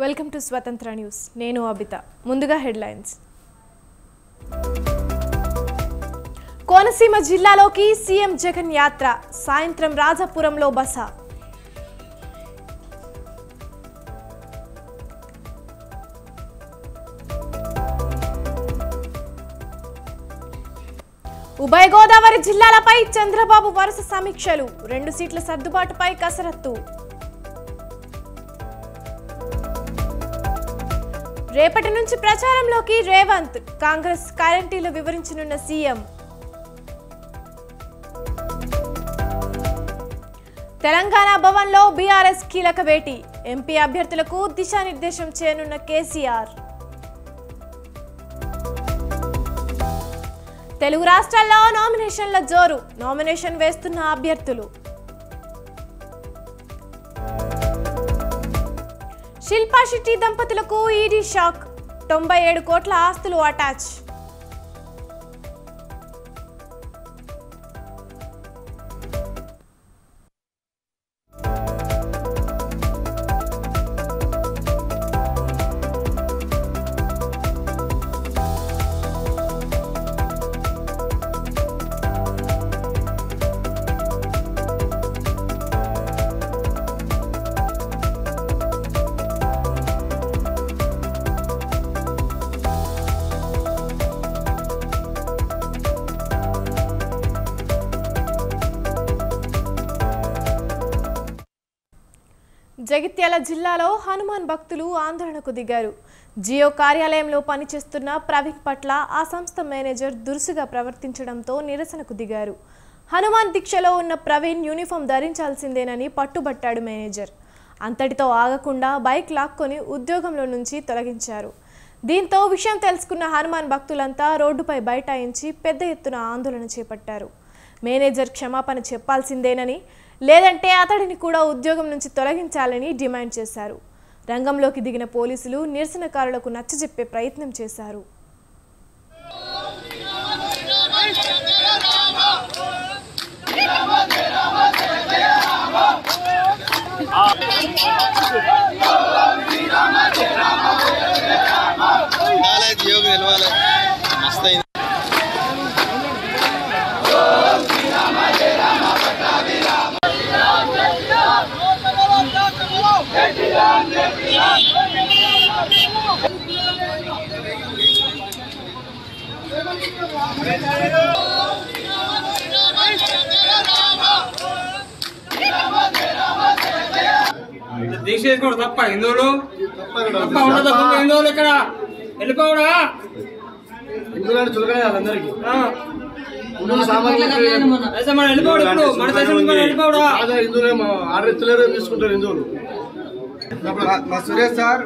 Welcome to స్వతంత్ర news. నేను అబిత. ముందుగా హెడ్లైన్స్. కోనసీమ జిల్లాలోకి సీఎం జగన్ యాత్ర. సాయంత్రం రాజాపురంలో బస. ఉభయ గోదావరి జిల్లాలపై చంద్రబాబు వరుస సమీక్షలు. 2 సీట్ల సర్దుబాటుపై కసరత్తు. రేపటి నుంచి ప్రచారంలోకి రేవంత్. కాంగ్రెస్ గ్యారంటీలు వివరించనున్న సీఎం. తెలంగాణ భవన్లో బీఆర్ఎస్ కీలక భేటీ. ఎంపీ అభ్యర్థులకు దిశానిర్దేశం చేయనున్న కేసీఆర్. తెలుగు రాష్ట్రాల్లో నామినేషన్ల జోరు. నామినేషన్ వేస్తున్న అభ్యర్థులు. శిల్పా శెట్టి దంపతులకు ఈడీ షాక్. 97 కోట్ల ఆస్తులు అటాచ్. జగిత్యాల జిల్లాలో హనుమాన్ భక్తులు ఆందోళనకు దిగారు. జియో కార్యాలయంలో పనిచేస్తున్న ప్రవీణ్ పట్ల ఆ సంస్థ మేనేజర్ దురుసుగా ప్రవర్తించడంతో నిరసనకు దిగారు. హనుమాన్ దీక్షలో ఉన్న ప్రవీణ్ యూనిఫామ్ ధరించాల్సిందేనని పట్టుబట్టాడు మేనేజర్. అంతటితో ఆగకుండా బైక్ లాక్కొని ఉద్యోగంలో నుంచి తొలగించారు. దీంతో విషయం తెలుసుకున్న హనుమాన్ భక్తులంతా రోడ్డుపై బైఠాయించి పెద్ద ఎత్తున ఆందోళన చేపట్టారు. మేనేజర్ క్షమాపణ చెప్పాల్సిందేనని, లేదంటే అతడిని కూడా ఉద్యోగం నుంచి తొలగించాలని డిమాండ్ చేశారు. రంగంలోకి దిగిన పోలీసులు నిరసనకారులకు నచ్చజెప్పే ప్రయత్నం చేశారు. దీక్ష చేసుకోవడం తప్ప హిందువులు హిందువులు ఇక్కడ వెళ్ళిపోవడా హిందువులు చులకనే అందరికి హిందువులు ఆర్డర్ ఇస్తలేరు తీసుకుంటారు హిందువులు. మా సురేష్ సార్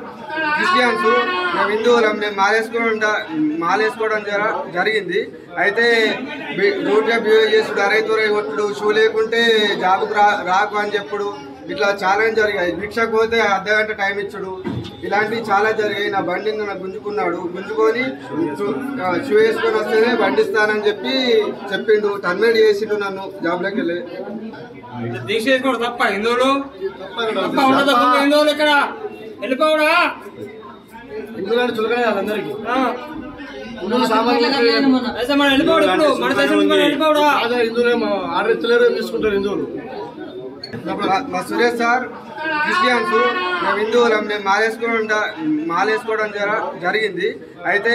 క్రిస్టియన్స్, మేము హిందువులం. మేము మాలేసుకోవడం జరిగింది. అయితే రూట్గా బిహేవ్ చేసుడు, అరైతురై కొట్టుడు, షూ లేకుంటే జాబుకు రాకు అని చెప్పుడు, ఇట్లా చాలా జరిగాయి. భిక్షకు పోతే అర్ధగంట టైం ఇచ్చుడు, ఇలాంటివి చాలా జరిగాయి. నా బండిని నాకు గుంజుకొని షూ వేసుకొని వస్తేనే బండి ఇస్తానని చెప్పిండు. టర్మినేట్ చేసిండు నన్ను జాబ్లోకి వెళ్ళి. దీక్ష చేసుకోవడం తప్ప హిందువులు హిందువులు ఇక్కడ వెళ్ళిపోవడా హిందువులు చులకనే అందరికి హిందువులు ఆర్డర్ ఇస్తలేరు తీసుకుంటారు హిందువులు. మా సురేష్ సార్ క్రిస్టియన్స్, మేము హిందువులం. మేము మాలేసుకోవడం జరిగింది. అయితే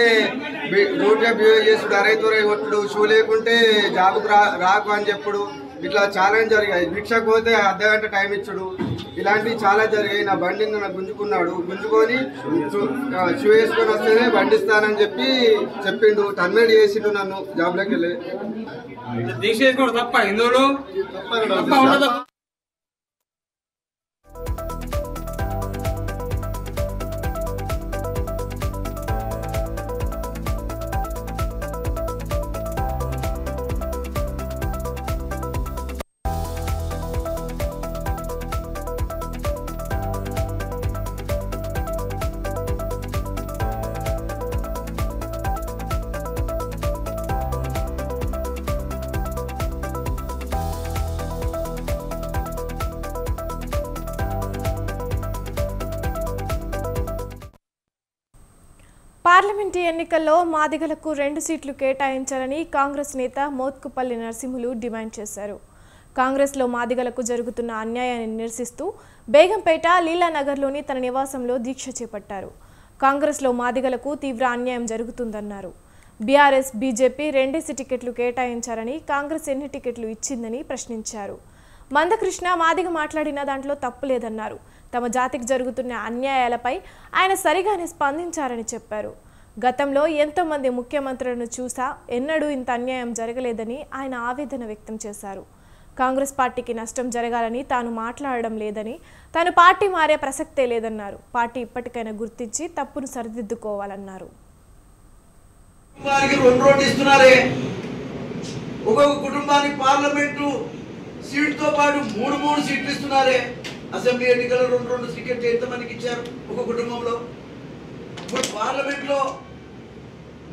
రూట్గా బిహేవ్ చేసుడు, అరైతురై కొట్టుడు, షూ లేకుంటే జాబుకు రాకు అని చెప్పుడు, ఇట్లా చాలా జరిగాయి. భిక్షకు పోతే అర్ధగంట టైం ఇచ్చుడు, ఇలాంటివి చాలా జరిగాయి. నా బండిని నాకు గుంజుకొని షూ వేసుకొని వస్తేనే బండి ఇస్తానని చెప్పిండు. టర్మినేట్ చేసిండు నన్ను జాబ్లోకి వెళ్ళి. దీక్ష చేసుకోవడం తప్ప హిందువులు పార్లమెంటు ఎన్నికల్లో మాదిగలకు 2 సీట్లు కేటాయించాలని కాంగ్రెస్ నేత మోత్కుపల్లి నరసింహులు డిమాండ్ చేశారు. కాంగ్రెస్లో మాదిగలకు జరుగుతున్న అన్యాయాన్ని నిరసిస్తూ బేగంపేట లీలానగర్లోని తన నివాసంలో దీక్ష చేపట్టారు. కాంగ్రెస్లో మాదిగలకు తీవ్ర అన్యాయం జరుగుతుందన్నారు. బీఆర్ఎస్ బీజేపీ 2 టికెట్లు కేటాయించారని కాంగ్రెస్ ఎన్ని టికెట్లు ఇచ్చిందని ప్రశ్నించారు. మందకృష్ణ మాదిగ మాట్లాడిన దాంట్లో తప్పు లేదన్నారు. తమ జాతికి జరుగుతున్న అన్యాయాలపై ఆయన సరిగానే స్పందించారని చెప్పారు. గతంలో ఎంతోమంది ముఖ్యమంత్రులను చూసా ఎన్నడూ ఇంత అన్యాయం జరగలేదని ఆయన ఆవేదన వ్యక్తం చేశారు. కాంగ్రెస్ పార్టీకి నష్టం జరగాలని తాను మాట్లాడడం లేదని, తాను పార్టీ మారే ప్రసక్తే లేదన్నారు. పార్టీ ఇప్పటికైనా గుర్తించి తప్పును సరిదిద్దుకోవాలన్నారు. ఒక్కొక్క కుటుంబానికి పార్లమెంటు సీట్తో పాటు 3 సీట్లు ఇస్తున్నారే. అసెంబ్లీ ఎన్నికల్లో 2 టికెట్లు ఎంతమందికి ఇచ్చారు ఒక కుటుంబంలో? ఇప్పుడు పార్లమెంట్లో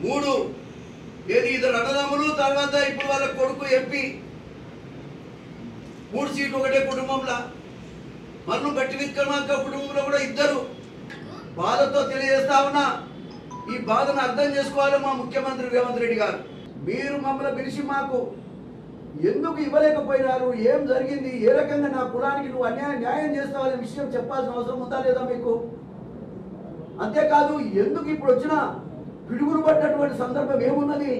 3 ఇద్దరు అన్నదమ్ములు, తర్వాత ఇప్పుడు వాళ్ళ కొడుకు ఎంపీ, 3 సీట్లు ఒకటే కుటుంబంలో. మన్ను గట్టి విక్రమార్క కుటుంబంలో కూడా 2. బాధతో తెలియజేస్తా ఉన్నా, ఈ బాధను అర్థం చేసుకోవాలి మా ముఖ్యమంత్రి రేవంత్ రెడ్డి గారు. మీరు మమ్మల్ని పిలిచి మాకు ఎందుకు ఇవ్వలేకపోయినారు, ఏం జరిగింది, ఏ రకంగా నా కులానికి నువ్వు న్యాయం చేస్తావనే విషయం చెప్పాల్సిన అవసరం ఉందా లేదా మీకు? అంతేకాదు, ఎందుకు ఇప్పుడు వచ్చిన పిడుగులు పడ్డటువంటి సందర్భం ఏమున్నది?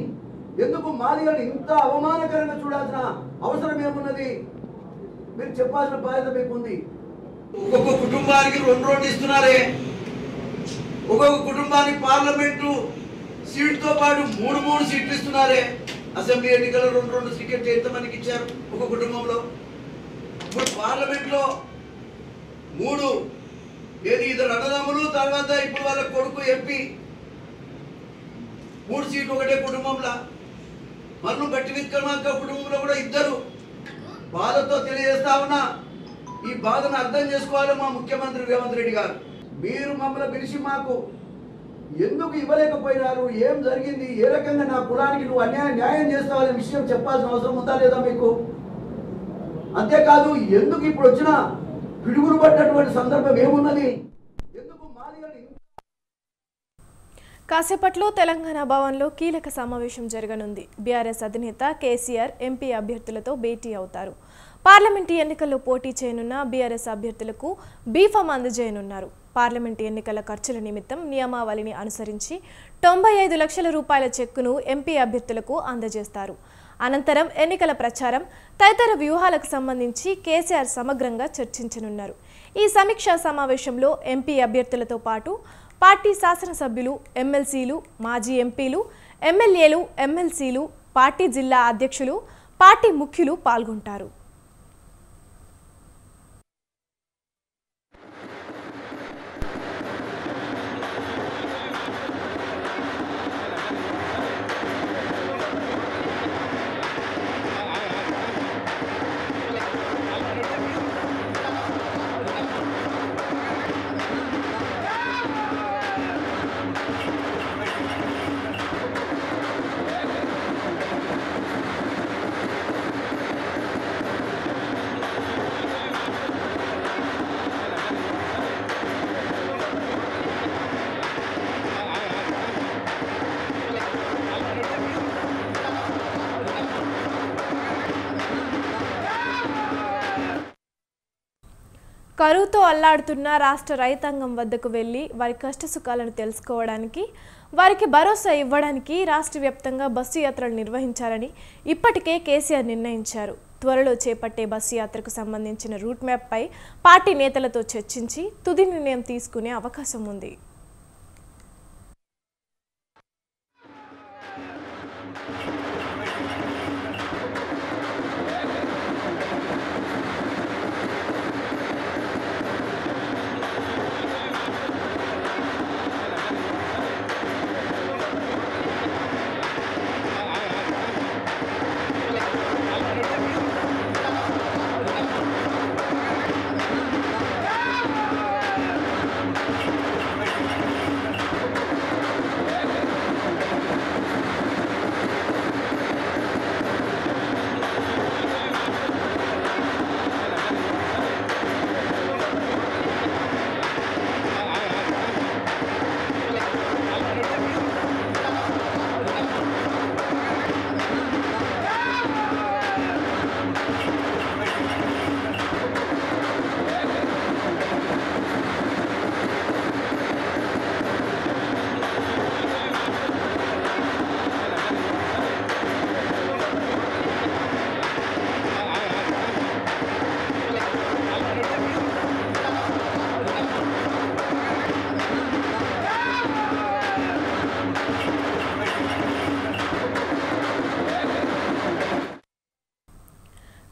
ఎందుకు మాదిగలను ఇంత అవమానకరంగా చూడాల్సిన అవసరం ఏమున్నది? మీరు చెప్పాల్సిన బాధ్యత మీకు ఉంది. ఒక్కొక్క కుటుంబానికి 2 ఇస్తున్నారే. ఒక్కొక్క కుటుంబానికి పార్లమెంటు సీట్తో పాటు 3 సీట్లు ఇస్తున్నారే. అసెంబ్లీ ఎన్నికల్లో 2 టికెట్లు ఎంతమందికి ఇచ్చారు ఒక కుటుంబంలో? ఇప్పుడు పార్లమెంట్లో 3 ఇద్దరు అన్నదమ్ములు, తర్వాత ఇప్పుడు వాళ్ళ కొడుకు ఎంపీ, 3 సీట్లు ఒకటే కుటుంబంలో. మన్ను గట్టి విక్రమార్క కుటుంబంలో కూడా 2. బాధతో తెలియజేస్తా ఉన్నా, ఈ బాధను అర్థం చేసుకోవాలి మా ముఖ్యమంత్రి రేవంత్ రెడ్డి గారు. మీరు మమ్మల్ని పిలిచి మాకు ఎందుకు ఇవ్వలేకపోయినారు, ఏం జరిగింది, ఏ రకంగా నా కులానికి నువ్వు న్యాయం చేస్తావనే విషయం చెప్పాల్సిన అవసరం ఉందా లేదా మీకు? అంతేకాదు, ఎందుకు ఇప్పుడు వచ్చిన పిడుగులు పడ్డటువంటి సందర్భం ఏమున్నది? ఎందుకు మాదిగలు? కాసేపట్లో తెలంగాణ భవన్లో కీలక సమావేశం జరగనుంది. బీఆర్ఎస్ అధినేత కేసీఆర్ ఎంపీ అభ్యర్థులతో భేటీ అవుతారు. పార్లమెంటు ఎన్నికల్లో పోటీ చేయనున్న బీఆర్ఎస్ అభ్యర్థులకు బీఫామ్ అందజేయనున్నారు. పార్లమెంటు ఎన్నికల ఖర్చుల నిమిత్తం నియమావళిని అనుసరించి 95 లక్షల రూపాయల చెక్కును ఎంపీ అభ్యర్థులకు అందజేస్తారు. అనంతరం ఎన్నికల ప్రచారం తదితర వ్యూహాలకు సంబంధించి కేసీఆర్ సమగ్రంగా చర్చించనున్నారు. ఈ సమీక్షా సమావేశంలో ఎంపీ అభ్యర్థులతో పాటు పార్టీ శాసనసభ్యులు, ఎమ్మెల్సీలు, మాజీ ఎంపీలు, ఎమ్మెల్యేలు, ఎమ్మెల్సీలు, పార్టీ జిల్లా అధ్యక్షులు, పార్టీ ముఖ్యులు పాల్గొంటారు. కరువుతో అల్లాడుతున్న రాష్ట్ర రైతాంగం వద్దకు వెళ్లి వారి కష్టసుఖాలను తెలుసుకోవడానికి, వారికి భరోసా ఇవ్వడానికి రాష్ట్ర వ్యాప్తంగా బస్సు యాత్రలు నిర్వహించాలని ఇప్పటికే కేసీఆర్ నిర్ణయించారు. త్వరలో చేపట్టే బస్సు యాత్రకు సంబంధించిన రూట్ మ్యాప్పై పార్టీ నేతలతో చర్చించి తుది నిర్ణయం తీసుకునే అవకాశం ఉంది.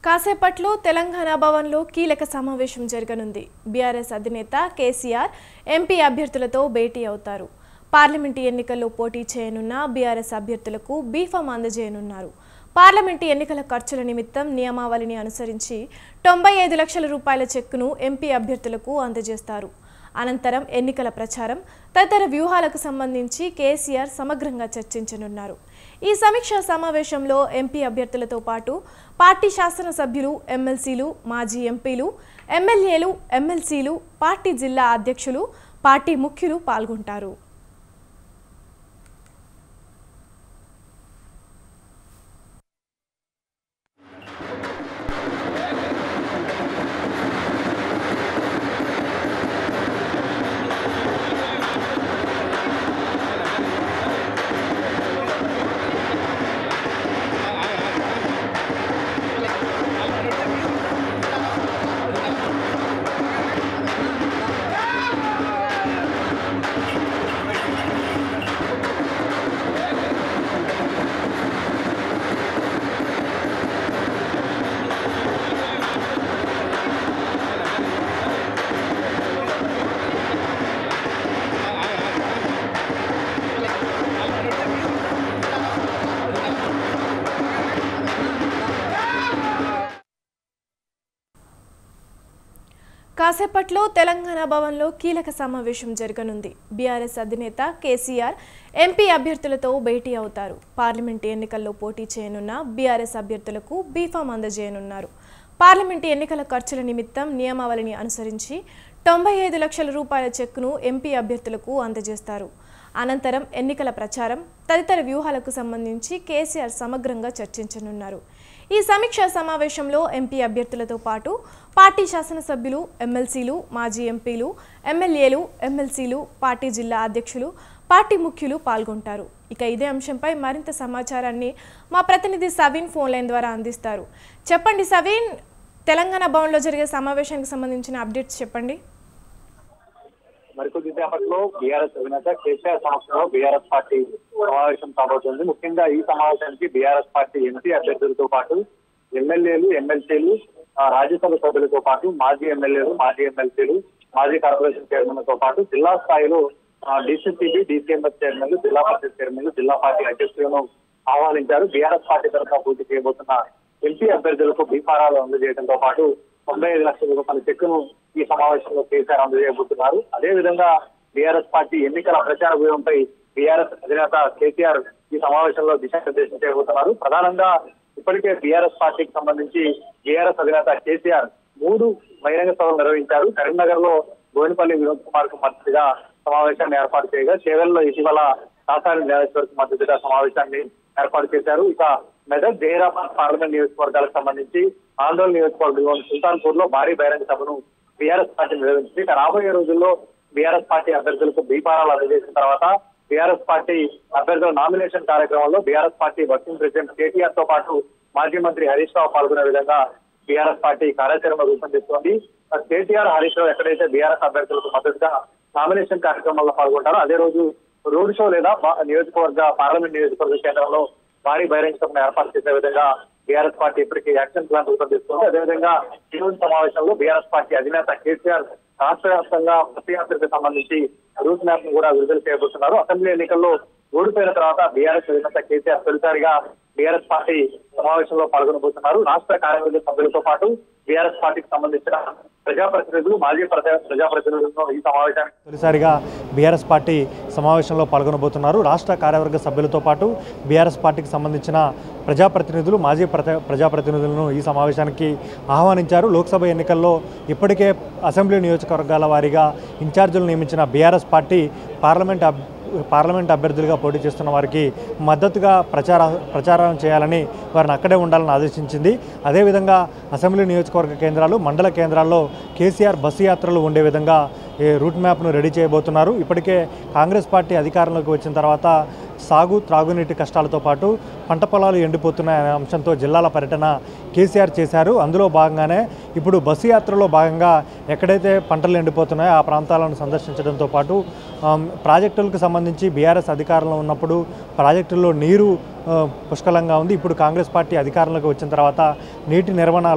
కాసేపట్లో తెలంగాణ భవన్లో కీలక సమావేశం జరగనుంది. బీఆర్ఎస్ అధినేత కేసీఆర్ ఎంపీ అభ్యర్థులతో భేటీ అవుతారు. పార్లమెంటు ఎన్నికల్లో పోటీ చేయనున్న బీఆర్ఎస్ అభ్యర్థులకు బీఫామ్ అందజేయనున్నారు. పార్లమెంటు ఎన్నికల ఖర్చుల నిమిత్తం నియమావళిని అనుసరించి 95 లక్షల రూపాయల చెక్కును ఎంపీ అభ్యర్థులకు అందజేస్తారు. అనంతరం ఎన్నికల ప్రచారం తదితర వ్యూహాలకు సంబంధించి కేసీఆర్ సమగ్రంగా చర్చించనున్నారు. ఈ సమీక్షా సమావేశంలో ఎంపీ అభ్యర్థులతో పాటు పార్టీ శాసనసభ్యులు, ఎమ్మెల్సీలు, మాజీ ఎంపీలు, ఎమ్మెల్యేలు, ఎమ్మెల్సీలు, పార్టీ జిల్లా అధ్యక్షులు, పార్టీ ముఖ్యులు పాల్గొంటారు. కాసేపట్లో తెలంగాణ భవన్లో కీలక సమావేశం జరగనుంది. బీఆర్ఎస్ అధినేత కేసీఆర్ ఎంపీ అభ్యర్థులతో భేటీ అవుతారు. పార్లమెంటు ఎన్నికల్లో పోటీ చేయనున్న బీఆర్ఎస్ అభ్యర్థులకు బీఫామ్ అందజేయనున్నారు. పార్లమెంటు ఎన్నికల ఖర్చుల నిమిత్తం నియమావళిని అనుసరించి 95 లక్షల రూపాయల చెక్కును ఎంపీ అభ్యర్థులకు అందజేస్తారు. అనంతరం ఎన్నికల ప్రచారం తదితర వ్యూహాలకు సంబంధించి కేసీఆర్ సమగ్రంగా చర్చించనున్నారు. ఈ సమీక్షా సమావేశంలో ఎంపీ అభ్యర్థులతో పాటు పార్టీ శాసనసభ్యులు, ఎమ్మెల్సీలు, మాజీ ఎంపీలు, ఎమ్మెల్యేలు, ఎమ్మెల్సీలు, పార్టీ జిల్లా అధ్యక్షులు, పార్టీ ముఖ్యులు పాల్గొంటారు. ఇక ఇదే అంశంపై మరింత సమాచారాన్ని మా ప్రతినిధి సవీన్ ఫోన్ లైన్ ద్వారా అందిస్తారు. చెప్పండి సవీన్, తెలంగాణ భవన్లో జరిగే సమావేశానికి సంబంధించిన అప్డేట్స్ చెప్పండి. మరికొద్ది సేపట్లో బీఆర్ఎస్ అధినేత కేసీఆర్ సమక్షంలో బీఆర్ఎస్ పార్టీ సమావేశం కాబోతుంది. ముఖ్యంగా ఈ సమావేశానికి బీఆర్ఎస్ పార్టీ ఎంపీ అభ్యర్థులతో పాటు ఎమ్మెల్యేలు, ఎమ్మెల్సీలు, రాజ్యసభ సభ్యులతో పాటు మాజీ ఎమ్మెల్యేలు, మాజీ ఎమ్మెల్సీలు, మాజీ కార్పొరేషన్ చైర్మన్లతో పాటు జిల్లా స్థాయిలో డీసీసీబీ, డీసీఎంఎస్ చైర్మన్లు, జిల్లా పరిషత్ చైర్మన్లు, జిల్లా పార్టీ అధ్యక్షులను ఆహ్వానించారు. బీఆర్ఎస్ పార్టీ తరఫున పోటీ చేయబోతున్న ఎంపీ అభ్యర్థులకు బీఫారాలు అందజేయడంతో పాటు 95 లక్షల రూపాయల చెక్కును ఈ సమావేశంలో కేసీఆర్ అందజేయబోతున్నారు. అదేవిధంగా బీఆర్ఎస్ పార్టీ ఎన్నికల ప్రచార వ్యూహంపై బీఆర్ఎస్ అధినేత కేసీఆర్ ఈ సమావేశంలో దిశానిర్దేశం చేయబోతున్నారు. ప్రధానంగా ఇప్పటికే బీఆర్ఎస్ పార్టీకి సంబంధించి బీఆర్ఎస్ అధినేత కేసీఆర్ 3 బహిరంగ సభలు నిర్వహించారు. కరీంనగర్ లో బోయినపల్లి వినోద్ కుమార్ కు మద్దతుగా సమావేశాన్ని ఏర్పాటు చేయగా, చేవెల్లో ఇటీవల కాసాని జ్ఞానేశ్వర్ కు మద్దతుగా సమావేశాన్ని ఏర్పాటు చేశారు. ఇక మెదక్, జహీరాబాద్ పార్లమెంట్ నియోజకవర్గాలకు సంబంధించి ఆందోళన నియోజకవర్గంలోని సుల్తాన్పూర్ లో భారీ బహిరంగ సభను బీఆర్ఎస్ పార్టీ నిర్వహించింది. ఇక రాబోయే రోజుల్లో బీఆర్ఎస్ పార్టీ అభ్యర్థులకు బీఫారాలు అందజేసిన తర్వాత బీఆర్ఎస్ పార్టీ అభ్యర్థుల నామినేషన్ కార్యక్రమంలో BRS party working president KTR తో పాటు మాజీ మంత్రి హరీష్ రావు పాల్గొనే విధంగా బీఆర్ఎస్ పార్టీ కార్యాచరణ రూపొందిస్తోంది. కేటీఆర్, హరీష్ రావు ఎక్కడైతే బీఆర్ఎస్ అభ్యర్థులకు మద్దతుగా నామినేషన్ కార్యక్రమంలో పాల్గొంటారో అదే రోజు రోడ్ షో లేదా పార్లమెంట్ నియోజకవర్గ కేంద్రంలో భారీ బహిరంగ సభను ఏర్పాటు చేసే విధంగా బీఆర్ఎస్ పార్టీ ఇప్పటికీ యాక్షన్ ప్లాన్ రూపొందిస్తుంది. అదేవిధంగా ఈ రోజు సమావేశంలో బీఆర్ఎస్ పార్టీ అధినేత కేసీఆర్ రాష్ట్ర వ్యాప్తంగా బస్సు యాత్రకు సంబంధించి రూట్ మ్యాప్ ను కూడా విడుదల చేయబోతున్నారు. అసెంబ్లీ ఎన్నికల్లో ఓడిపోయిన తర్వాత బీఆర్ఎస్ అధినేత కేసీఆర్ తొలిసారిగా బీఆర్ఎస్ పార్టీ సమావేశంలో పాల్గొనబోతున్నారు. రాష్ట్ర కార్యవర్గ సభ్యులతో పాటు బీఆర్ఎస్ పార్టీకి సంబంధించిన ప్రజాప్రతినిధులు, మాజీ ప్రజాప్రతినిధులను ఈ సమావేశానికి తొలిసారిగా బీఆర్ఎస్ పార్టీ సమావేశంలో పాల్గొనబోతున్నారు. రాష్ట్ర కార్యవర్గ సభ్యులతో పాటు బీఆర్ఎస్ పార్టీకి సంబంధించిన ప్రజాప్రతినిధులు, మాజీ ప్రజాప్రతినిధులను ఈ సమావేశానికి ఆహ్వానించారు. లోక్సభ ఎన్నికల్లో ఇప్పటికే అసెంబ్లీ నియోజకవర్గాల వారీగా ఇన్ఛార్జీలు నియమించిన బీఆర్ఎస్ పార్టీ పార్లమెంట్ అభ్యర్థులుగా పోటీ చేస్తున్న వారికి మద్దతుగా ప్రచారం చేయాలని, వారిని అక్కడే ఉండాలని ఆదేశించింది. అదేవిధంగా అసెంబ్లీ నియోజకవర్గ కేంద్రాలు, మండల కేంద్రాల్లో కేసీఆర్ బస్సు యాత్రలు ఉండే విధంగా రూట్ మ్యాప్ను రెడీ చేయబోతున్నారు. ఇప్పటికే కాంగ్రెస్ పార్టీ అధికారంలోకి వచ్చిన తర్వాత సాగు, త్రాగునీటి కష్టాలతో పాటు పంట పొలాలు ఎండిపోతున్నాయనే అంశంతో జిల్లాల పర్యటన కేసీఆర్ చేశారు. అందులో భాగంగానే ఇప్పుడు బస్సు యాత్రలో భాగంగా ఎక్కడైతే పంటలు ఎండిపోతున్నాయో ఆ ప్రాంతాలను సందర్శించడంతో పాటు ప్రాజెక్టులకు సంబంధించి బీఆర్ఎస్ అధికారంలో ఉన్నప్పుడు ప్రాజెక్టుల్లో నీరు పుష్కలంగా ఉంది. ఇప్పుడు కాంగ్రెస్ పార్టీ అధికారంలోకి వచ్చిన తర్వాత నీటి నిర్వహణ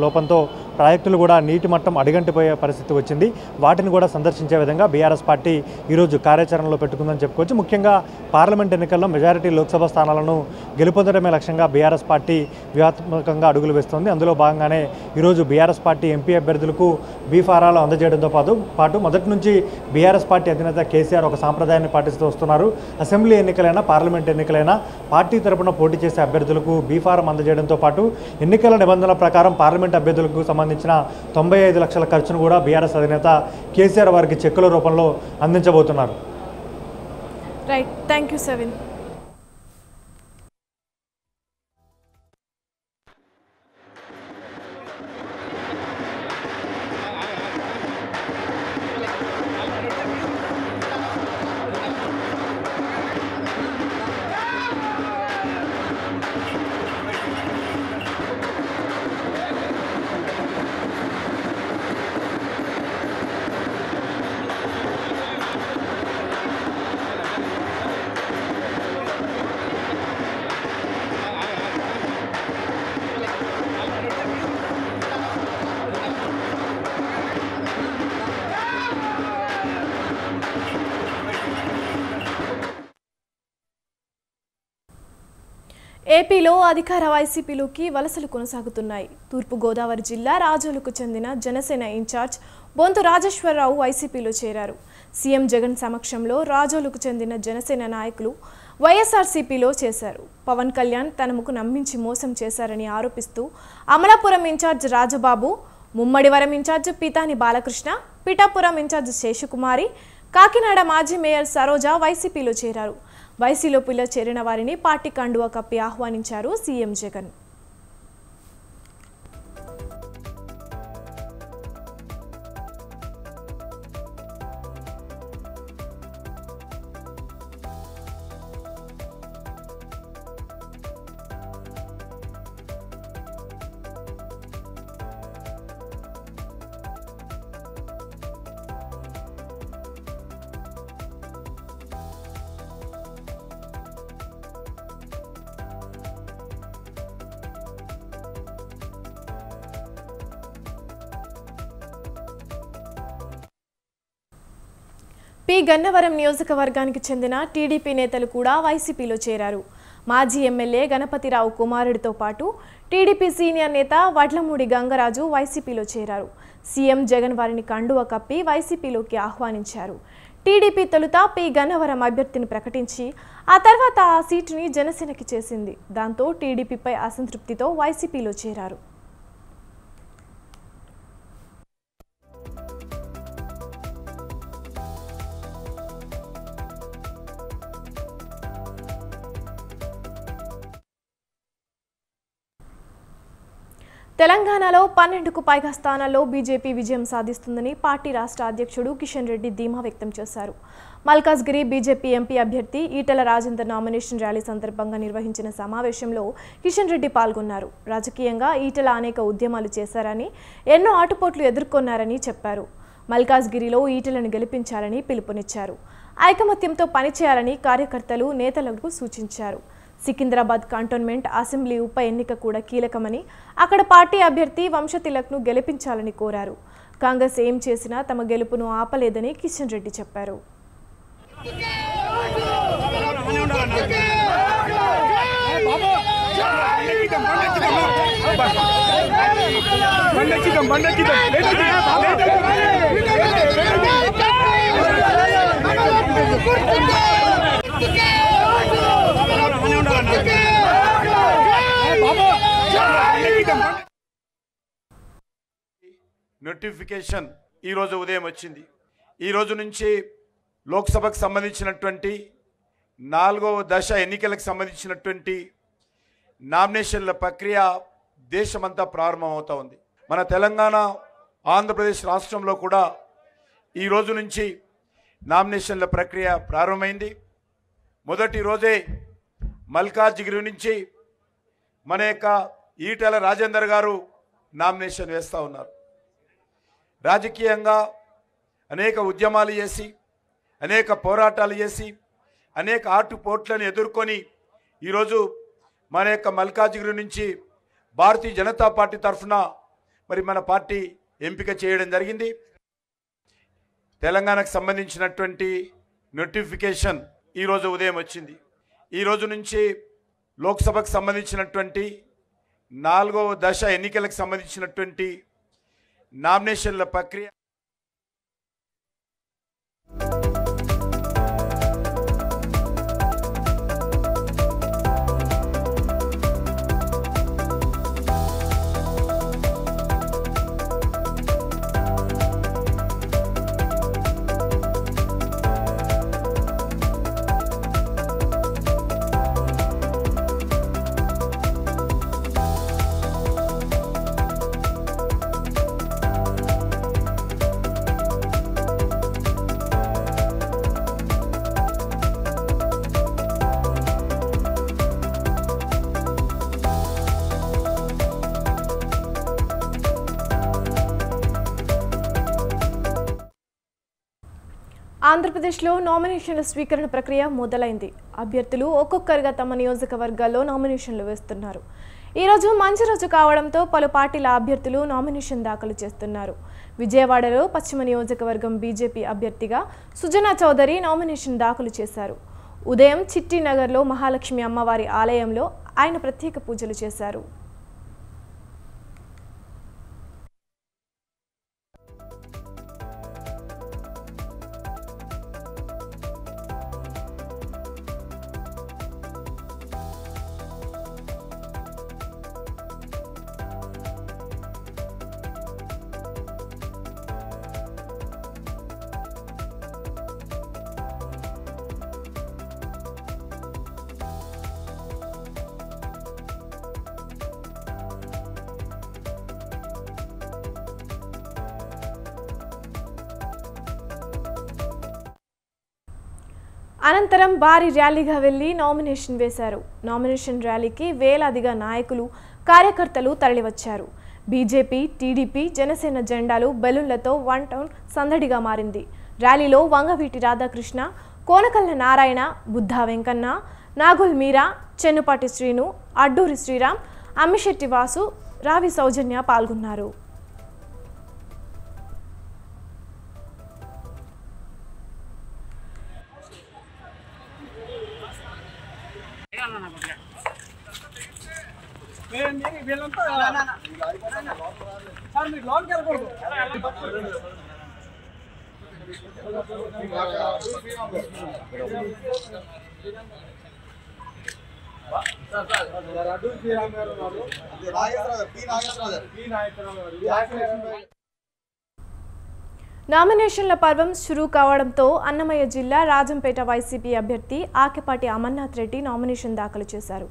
లోపంతో ప్రాజెక్టులు కూడా నీటి మట్టం అడుగంటిపోయే పరిస్థితి వచ్చింది. వాటిని కూడా సందర్శించే విధంగా బీఆర్ఎస్ పార్టీ ఈరోజు కార్యాచరణలో పెట్టుకుందని చెప్పుకోవచ్చు. ముఖ్యంగా పార్లమెంట్ ఎన్నికల్లో మెజారిటీ లోక్సభ స్థానాలను గెలుపొందడమే లక్ష్యంగా బీఆర్ఎస్ పార్టీ వ్యూహాత్మకంగా అడుగులు వేస్తోంది. అందులో భాగంగానే ఈరోజు బీఆర్ఎస్ పార్టీ ఎంపీ అభ్యర్థులకు బీఫారాలు అందజేయడంతో పాటు మొదటి నుంచి బీఆర్ఎస్ పార్టీ అధినేత కేసీఆర్ ఒక సాంప్రదాయాన్ని పాటిస్తూ వస్తున్నారు. అసెంబ్లీ ఎన్నికలైనా పార్లమెంట్ ఎన్నికలైనా పార్టీ తరపున పోటీ చేసే అభ్యర్థులకు బీఫారం అందజేయడంతో పాటు ఎన్నికల నిబంధనల ప్రకారం పార్లమెంట్ అభ్యర్థులకు సంబంధించిన 95 లక్షల ఖర్చును కూడా బీఆర్ఎస్ అధినేత కేసీఆర్ వారికి చెక్కుల రూపంలో అందించబోతున్నారు. Right, thank you seven. ఏపీలో అధికార వైసీపీలోకి వలసలు కొనసాగుతున్నాయి. తూర్పుగోదావరి జిల్లా రాజోలుకు చెందిన జనసేన ఇన్ఛార్జ్ బొంతు రాజేశ్వరరావు వైసీపీలో చేరారు. సీఎం జగన్ సమక్షంలో రాజోలుకు చెందిన జనసేన నాయకులు వైఎస్ఆర్సీపీలో చేశారు. పవన్ కళ్యాణ్ తనముకు నమ్మించి మోసం చేశారని ఆరోపిస్తూ Amalapuram incharge Rajababu, Mummidivaram incharge Pithani Balakrishna, Pithapuram incharge Seshakumari, Kakinada మాజీ మేయర్ సరోజ వైసీపీలో చేరారు. వైసీపీలో చేరిన వారిని పార్టీ కండువా కప్పి ఆహ్వానించారు సీఎం జగన్. పి గన్నవరం నియోజకవర్గానికి చెందిన టీడీపీ నేతలు కూడా వైసీపీలో చేరారు. మాజీ ఎమ్మెల్యే గణపతిరావు కుమారుడితో పాటు టీడీపీ సీనియర్ నేత వడ్లమూడి గంగరాజు వైసీపీలో చేరారు. సీఎం జగన్ వారిని కండువా కప్పి వైసీపీలోకి ఆహ్వానించారు. టీడీపీ తొలుత పి గన్నవరం అభ్యర్థిని ప్రకటించి ఆ తర్వాత ఆ సీటుని జనసేనకి చేసింది. దాంతో టీడీపీపై అసంతృప్తితో వైసీపీలో చేరారు. తెలంగాణలో 12కు పైగా స్థానాల్లో బీజేపీ విజయం సాధిస్తుందని పార్టీ రాష్ట్ర అధ్యక్షుడు కిషన్ రెడ్డి ధీమా వ్యక్తం చేశారు. మల్కాజ్గిరి బీజేపీ ఎంపీ అభ్యర్థి ఈటెల రాజేందర్ నామినేషన్ ర్యాలీ సందర్భంగా నిర్వహించిన సమావేశంలో కిషన్ రెడ్డి పాల్గొన్నారు. రాజకీయంగా ఈటెల అనేక ఉద్యమాలు చేశారని, ఎన్నో ఆటుపోట్లు ఎదుర్కొన్నారని చెప్పారు. మల్కాజ్గిరిలో ఈటెలను గెలిపించాలని పిలుపునిచ్చారు. ఐకమత్యంతో పనిచేయాలని కార్యకర్తలు, నేతలకు సూచించారు. సికింద్రాబాద్ కంటోన్మెంట్ అసెంబ్లీ ఉప ఎన్నిక కూడా కీలకమని, అక్కడ పార్టీ అభ్యర్థి వంశతిలక్ను గెలిపించాలని కోరారు. కాంగ్రెస్ ఏం చేసినా తమ గెలుపును ఆపలేదని కిషన్ రెడ్డి చెప్పారు. నోటిఫికేషన్ ఈరోజు ఉదయం వచ్చింది. ఈ రోజు నుంచి లోక్సభకు సంబంధించినటువంటి 4వ దశ ఎన్నికలకు సంబంధించినటువంటి నామినేషన్ల ప్రక్రియ దేశమంతా ప్రారంభమవుతూ ఉంది. మన తెలంగాణ, ఆంధ్రప్రదేశ్ రాష్ట్రంలో కూడా ఈ రోజు నుంచి నామినేషన్ల ప్రక్రియ ప్రారంభమైంది. మొదటి రోజే మల్కాజ్గిరి నుంచి మన యొక్క ఈటెల రాజేందర్ గారు నామినేషన్ వేస్తూ ఉన్నారు. రాజకీయంగా అనేక ఉద్యమాలు చేసి అనేక పోరాటాలు చేసి అనేక ఆటుపోట్లను ఎదుర్కొని ఈరోజు మన యొక్క మల్కాజ్గిరి నుంచి భారతీయ జనతా పార్టీ తరఫున మరి మన పార్టీ ఎంపిక చేయడం జరిగింది. తెలంగాణకు సంబంధించినటువంటి నోటిఫికేషన్ ఈరోజు ఉదయం వచ్చింది. ఈరోజు నుంచి లోక్సభకు సంబంధించినటువంటి 4వ దశ ఎన్నికలకు సంబంధించినటువంటి నామినేషన్ల ప్రక్రియ ఆంధ్రప్రదేశ్లో నామినేషన్ల స్వీకరణ ప్రక్రియ మొదలైంది. అభ్యర్థులు ఒక్కొక్కరుగా తమ నియోజకవర్గాల్లో నామినేషన్లు వేస్తున్నారు. ఈరోజు మంచి రోజు కావడంతో పలు పార్టీల అభ్యర్థులు నామినేషన్ దాఖలు చేస్తున్నారు. విజయవాడలో పశ్చిమ నియోజకవర్గం బీజేపీ అభ్యర్థిగా సుజనా చౌదరి నామినేషన్ దాఖలు చేశారు. ఉదయం చిట్టినగర్లో మహాలక్ష్మి అమ్మవారి ఆలయంలో ఆయన ప్రత్యేక పూజలు చేశారు. అనంతరం భారీ ర్యాలీగా వెళ్లి నామినేషన్ వేశారు. నామినేషన్ ర్యాలీకి వేలాదిగా నాయకులు కార్యకర్తలు తరలివచ్చారు. బీజేపీ, టీడీపీ, జనసేన జెండాలు బెలూన్లతో వన్ టౌన్ సందడిగా మారింది. ర్యాలీలో వంగవీటి రాధాకృష్ణ, కోనకల్ల నారాయణ, బుద్ధా వెంకన్న, నాగుల్ మీరా, చెన్నుపాటి శ్రీను, అడ్డూరి శ్రీరామ్, అమ్మిశెట్టి వాసు, రావి సౌజన్య పాల్గొన్నారు. నామినేషన్ల పర్వం షురూ కావడంతో అన్నమయ్య జిల్లా రాజంపేట వైసీపీ అభ్యర్థి ఆకెపాటి అమర్నాథ్ రెడ్డి నామినేషన్ దాఖలు చేశారు.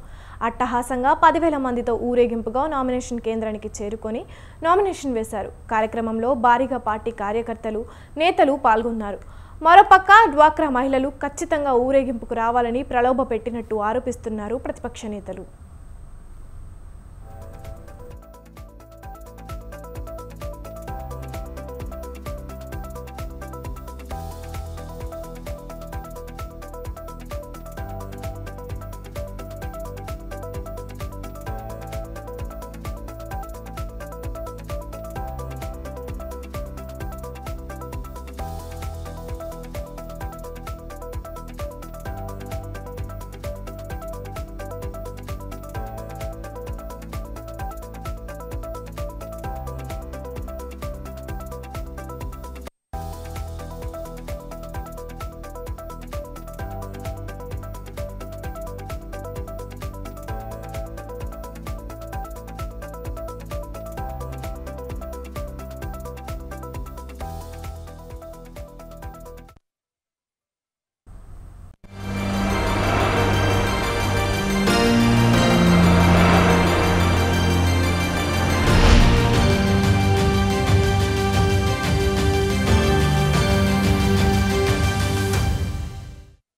అట్టహాసంగా 10,000 మందితో ఊరేగింపుగా నామినేషన్ కేంద్రానికి చేరుకొని నామినేషన్ వేశారు. కార్యక్రమంలో భారీగా పార్టీ కార్యకర్తలు, నేతలు పాల్గొన్నారు. మరోపక్క డ్వాక్రా మహిళలు ఖచ్చితంగా ఊరేగింపుకు రావాలని ప్రలోభ పెట్టినట్టు ఆరోపిస్తున్నారు ప్రతిపక్ష నేతలు.